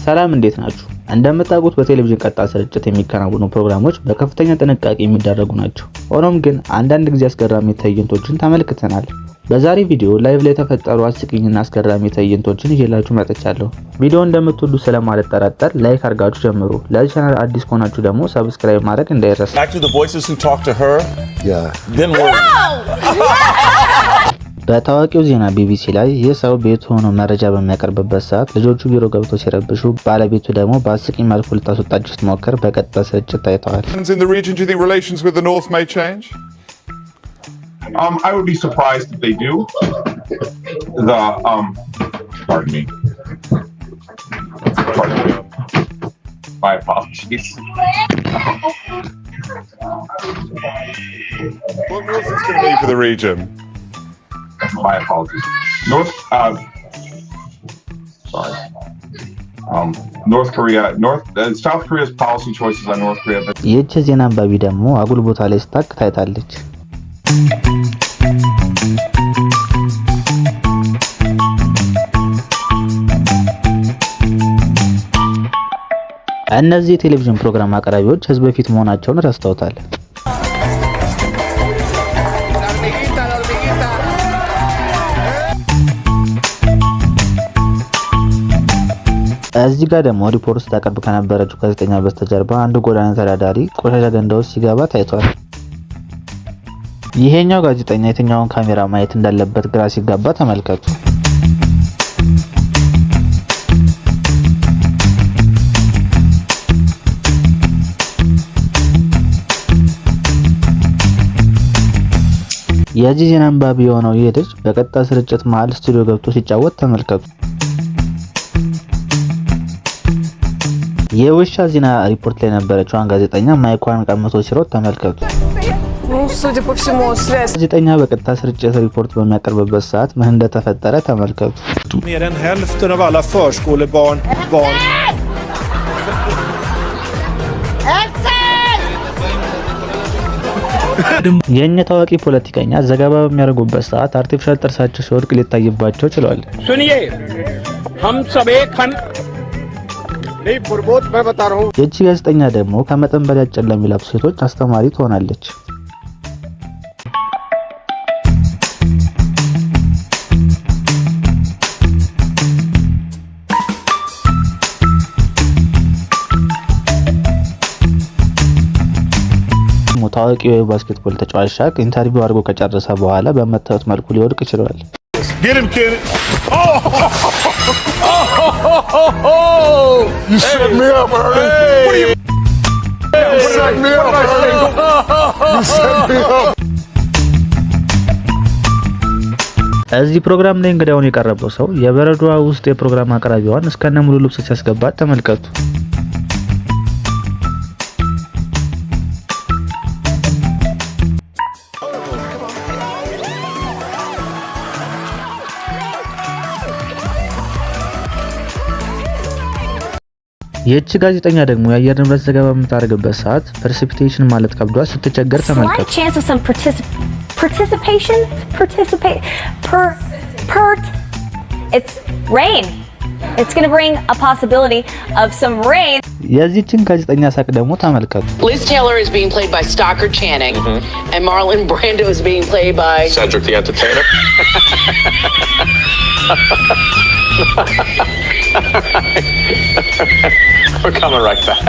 ሰላም እንዴት ናችሁ? እንደምታውቁት በቴሌቪዥን ቀጥታ ስርጭት የሚከናወኑ ፕሮግራሞች በከፍተኛ ጥንቃቄ የሚደረጉ ናቸው። ሆኖም ግን አንዳንድ ጊዜ አስገራሚ ትዕይንቶችን ተመልክተናል። በዛሬ ቪዲዮ ላይቭ ላይ የተፈጠሩ አስቂኝና አስገራሚ ትዕይንቶችን ይዤላችሁ መጥቻለሁ። ቪዲዮውን እንደምትወዱ ስለማልጠራጠር ላይክ አድርጋችሁ ጀምሩ። ለዚህ ቻናል አዲስ ከሆናችሁ ደግሞ ሰብስክራይብ ማድረግ እንዳይረሳ። በታዋቂው ዜና ቢቢሲ ላይ ይህ ሰው ቤቱ ሆኖ መረጃ በሚያቀርብበት ሰዓት ልጆቹ ቢሮ ገብተው ሲረብሹ ባለቤቱ ደግሞ በአስቂኝ መልኩ ልታስወጣቸው ስትሞክር በቀጥታ ስርጭት ታይተዋል። I would be surprised if they do. Pardon me. My apologies. What rules is going to be for the region? My apologies. North Korea, South Korea's policy choices on North Korea. ይህች ዜና አንባቢ ደግሞ አጉል ቦታ ላይ ስታክ ታይታለች። እነዚህ የቴሌቪዥን ፕሮግራም አቅራቢዎች ህዝብ በፊት መሆናቸውን ረስተውታል። እዚህ ጋር ደግሞ ሪፖርት ስታቀርብ ከነበረችው ጋዜጠኛ በስተጀርባ አንድ ጎዳና ተዳዳሪ ቆሻሻ ገንዳ ውስጥ ሲገባ ታይቷል። ይሄኛው ጋዜጠኛ የትኛውን ካሜራ ማየት እንዳለበት ግራ ሲጋባ ተመልከቱ። የዚህ ዜና አንባቢ የሆነው ይህ ልጅ በቀጥታ ስርጭት መሃል ስቱዲዮ ገብቶ ሲጫወት ተመልከቱ። የውሻ ዜና ሪፖርት ላይ ነበረችው ጋዜጠኛ ማይኳን ቀምቶ ሲሮጥ ተመልከቱ። ጋዜጠኛ በቀጥታ ስርጭት ሪፖርት በሚያቀርብበት ሰዓት ምን እንደተፈጠረ ተመልከቱ። የኛ ታዋቂ ፖለቲከኛ ዘገባ በሚያደርጉበት ሰዓት አርቲፊሻል ጥርሳቸው ሲወድቅ ሊታይባቸው ችሏል። ይህች ጋዜጠኛ ደግሞ ከመጠን በላይ አጭር ለሚለብሱ ሴቶች አስተማሪ ትሆናለች። ታዋቂው የባስኬትቦል ተጫዋች ሻክ ኢንተርቪው አድርጎ ከጨረሰ በኋላ በመታወት መልኩ ሊወድቅ ይችላል። You set me up, Ernie. You set me up, Ernie. You set me up. እዚህ ፕሮግራም ላይ እንግዳውን የቀረበው ሰው የበረዶዋ ውስጥ የፕሮግራም አቅራቢዋን እስከነ ሙሉ ልብስ ሲያስገባት ተመልከቱ። ይህች ጋዜጠኛ ደግሞ የአየር ንብረት ዘገባ በምታደርግበት ሰዓት ፕሬሲፒቴሽን ማለት ከብዷት ስትቸገር ተመልከቱ። የዚህችን ጋዜጠኛ ሳቅ ደግሞ ተመልከቱ። Liz Taylor is being played by Stockard Channing and Marlon Brando is being played by Cedric the Entertainer. We're coming right back.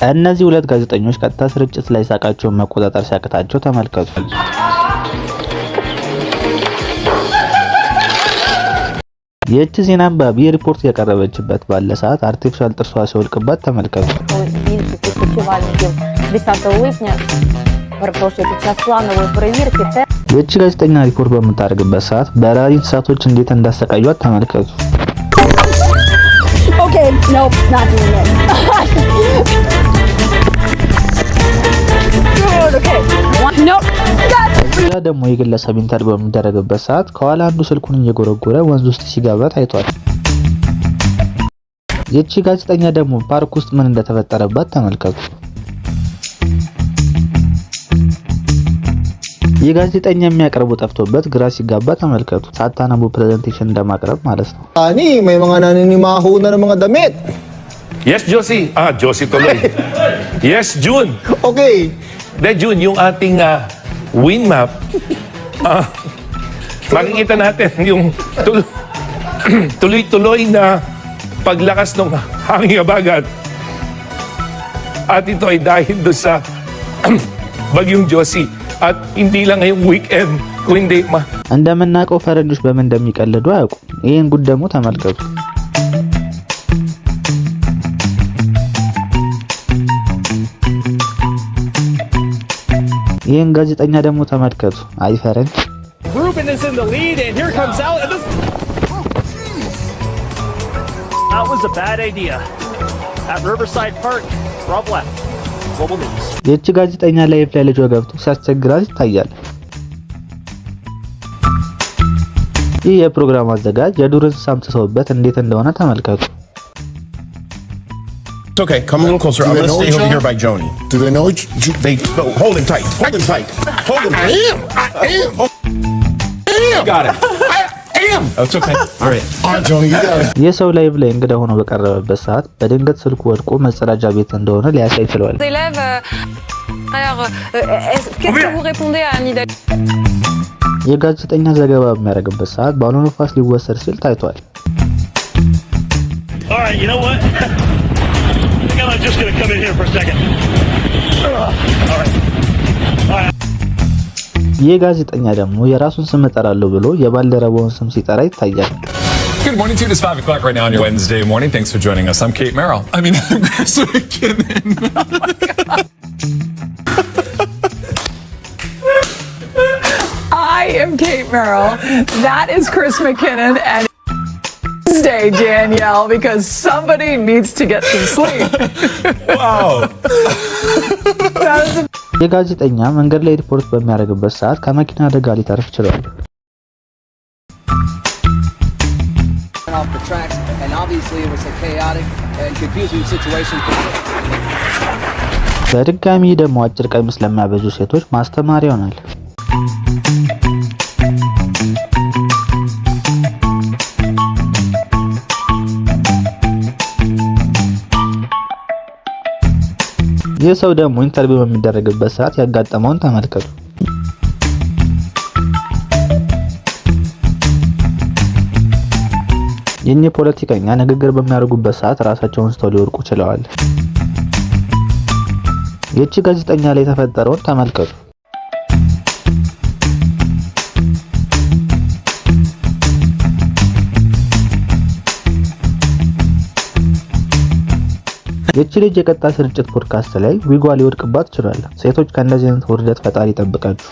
እነዚህ ሁለት ጋዜጠኞች ቀጥታ ስርጭት ላይ ሳቃቸውን መቆጣጠር ሲያቅታቸው ተመልከቱ። ይህች ዜና አንባቢ ሪፖርት ያቀረበችበት ባለ ሰዓት አርቲፊሻል ጥርሷ ሲወልቅባት ተመልከቱ። ይህች ጋዜጠኛ ሪፖርት በምታደርግበት ሰዓት በራሪ እንስሳቶች እንዴት እንዳሰቃዩት ተመልከቱ። Okay, nope, not doing it. Good, okay. Nope. ያ ደግሞ የግለሰብ ኢንተርቪው በሚደረግበት ሰዓት ከኋላ አንዱ ስልኩን እየጎረጎረ ወንዝ ውስጥ ሲገባ ታይቷል። ይህች ጋዜጠኛ ደግሞ ፓርክ ውስጥ ምን እንደተፈጠረባት ተመልከቱ። የጋዜጠኛ የሚያቀርቡ ጠፍቶበት ግራ ሲጋባ ተመልከቱ። ሳታነቡ ፕሬዘንቴሽን እንደማቅረብ ማለት ነው። Ani, may mga naninimaho na ng mga damit. Yes, Josie. Josie tuloy. Yes, June. Okay. June, yung ating wind map, makikita natin yung tuloy-tuloy na paglakas ng hangin habagat. At ito ay dahil doon sa bagyong Josie. At hindi lang ngayong weekend, kundi እንደምናውቀው ፈረንጆች በምን እንደሚቀልዱ አያውቁም። ይህን ጉድ ደግሞ ተመልከቱ። ይህን ጋዜጠኛ ደግሞ ተመልከቱ። አይ ፈረንጅ። Ruben is in the lead, and here comes out. That was a bad idea. At Riverside Park, Rob left. Global News. ይህች ጋዜጠኛ ላይፍ ላይ ልጇ ገብቶ ሲያስቸግራት ይታያል። ይህ የፕሮግራም አዘጋጅ የዱር እንስሳ አምጥተውበት እንዴት እንደሆነ ተመልከቱ። It's okay. Come a little closer. I'm going to stay over here by Joni. Do they know each? No, hold him tight. Hold him tight. Hold him tight. I am. Got it. I am. Oh, it's okay. All right. All right, Joni, you got it. ይህ ሰው ላይቭ ላይ እንግዳ ሆኖ በቀረበበት ሰዓት በድንገት ስልኩ ወድቆ መጸዳጃ ቤት እንደሆነ ሊያሳይ ችሏል። Qu'est-ce que vous répondez à Anne Hidalgo? የጋዜጠኛ ዘገባ በሚያደርግበት ሰዓት በአውሎ ነፋስ ሊወሰድ ሲል ታይቷል። All right, you know what? I'm just going to come in here for a second. All right. ይህ ጋዜጠኛ ደግሞ የራሱን ስም እጠራለሁ ብሎ የባልደረባውን ስም ሲጠራ ይታያል። Good morning to you. It's 5 o'clock right now on your Wednesday morning. Thanks for joining us. I'm Kate Merrill. I'm Chris McKinnon. I am Kate Merrill. That is Chris McKinnon. And Wednesday, Danielle, because somebody needs to get some sleep. Wow. የጋዜጠኛ መንገድ ላይ ሪፖርት በሚያደርግበት ሰዓት ከመኪና አደጋ ሊተርፍ ችሏል። off the tracks, and obviously it was a chaotic and confusing situation. በድጋሚ ደግሞ አጭር ቀሚስ ለሚያበዙ ሴቶች ማስተማሪያ ይሆናል። ይህ ሰው ደግሞ ኢንተርቪው በሚደረግበት ሰዓት ያጋጠመውን ተመልከቱ። የኛ ፖለቲከኛ ንግግር በሚያደርጉበት ሰዓት ራሳቸውን ስተው ሊወርቁ ችለዋል። ይህች ጋዜጠኛ ላይ የተፈጠረውን ተመልከቱ። ይህች ልጅ የቀጥታ ስርጭት ፖድካስት ላይ ዊጓ ሊወድቅባት ይችላል። ሴቶች ከእንደዚህ አይነት ውርደት ፈጣሪ ይጠብቃችሁ።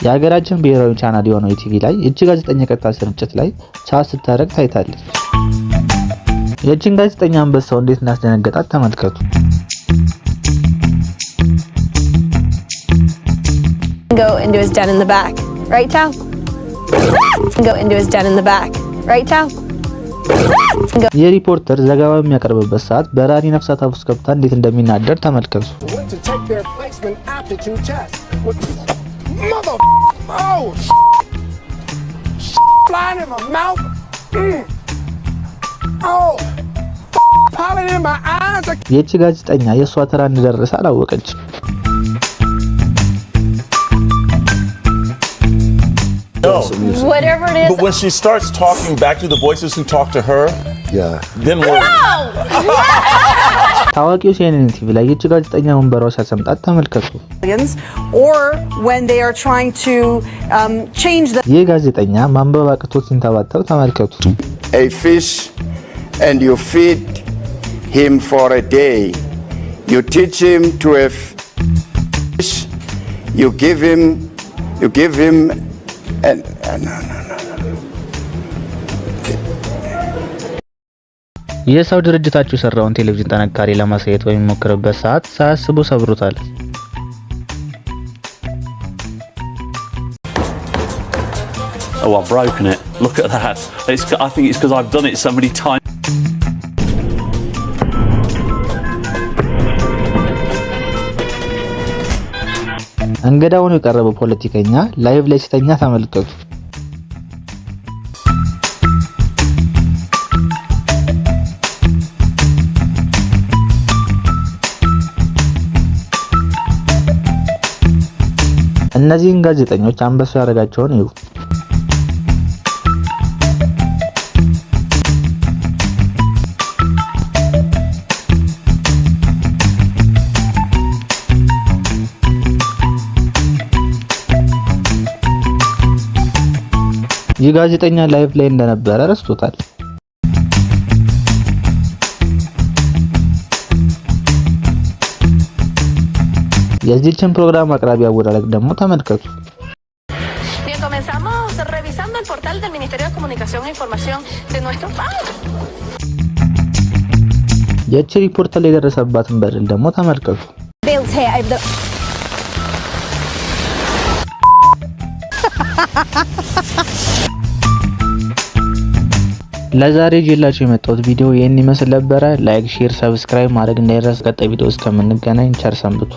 የሀገራችን ብሔራዊ ቻናል የሆነው ኢቲቪ ላይ እቺ ጋዜጠኛ የቀጥታ ስርጭት ላይ ቻት ስታደርግ ታይታለች። የእቺን ጋዜጠኛ አንበሳው እንዴት እንዳስደነገጣት ተመልከቱ። Go into his den in the back. Right, Tao? Go into his den in the back. Right, Tao? የሪፖርተር ዘገባ በሚያቀርብበት ሰዓት በራሪ ነፍሳት ውስጥ ገብታ እንዴት እንደሚናደር ተመልከቱ። Mother, oh, flying in my mouth. Oh, pollen in my eyes. ይህች ጋዜጠኛ የእሷ ተራ እንደደረሰ አላወቀች። No. Whatever it is. But when she starts talking back to the voices who talk to her, then we're... ታዋቂው CNN ቲቪ ላይ ይህች ጋዜጠኛ ወንበሯ ሲያሰምጣት ተመልከቱ። Or when they are trying to change the... ይህ ጋዜጠኛ ማንበብ አቅቶት ሲንተባተብ ተመልከቱ። A fish and you feed him for a day. You teach him to a fish. You give him and no. ይህ ሰው ድርጅታችሁ የሰራውን ቴሌቪዥን ጥንካሬ ለማሳየት በሚሞክርበት ሰዓት ሳያስቡ ሰብሩታል። Oh, I've broken it. Look at that. I think it's because I've done it so many times. እንግዳ ሆኖ የቀረበው ፖለቲከኛ ላይቭ ላይ ሲተኛ ተመልከቱ። እነዚህን ጋዜጠኞች አንበሳ ያደረጋቸውን እዩ። ይህ ጋዜጠኛ ላይቭ ላይ እንደነበረ ረስቶታል። የዚህችን ፕሮግራም አቅራቢ አወዳደቅ ደግሞ ተመልከቱ። Bien, comenzamos revisando el portal del Ministerio de Comunicación e Información de nuestro país. የቺ ሪፖርተር ላይ የደረሰባትን በደል ደግሞ ተመልከቱ። ለዛሬ ይዤላችሁ የመጣሁት ቪዲዮ ይህን ይመስል ነበረ። ላይክ፣ ሼር፣ ሰብስክራይብ ማድረግ እንዳይረሳ። ቀጣይ ቪዲዮ እስከምንገናኝ ቸር ሰንብቱ።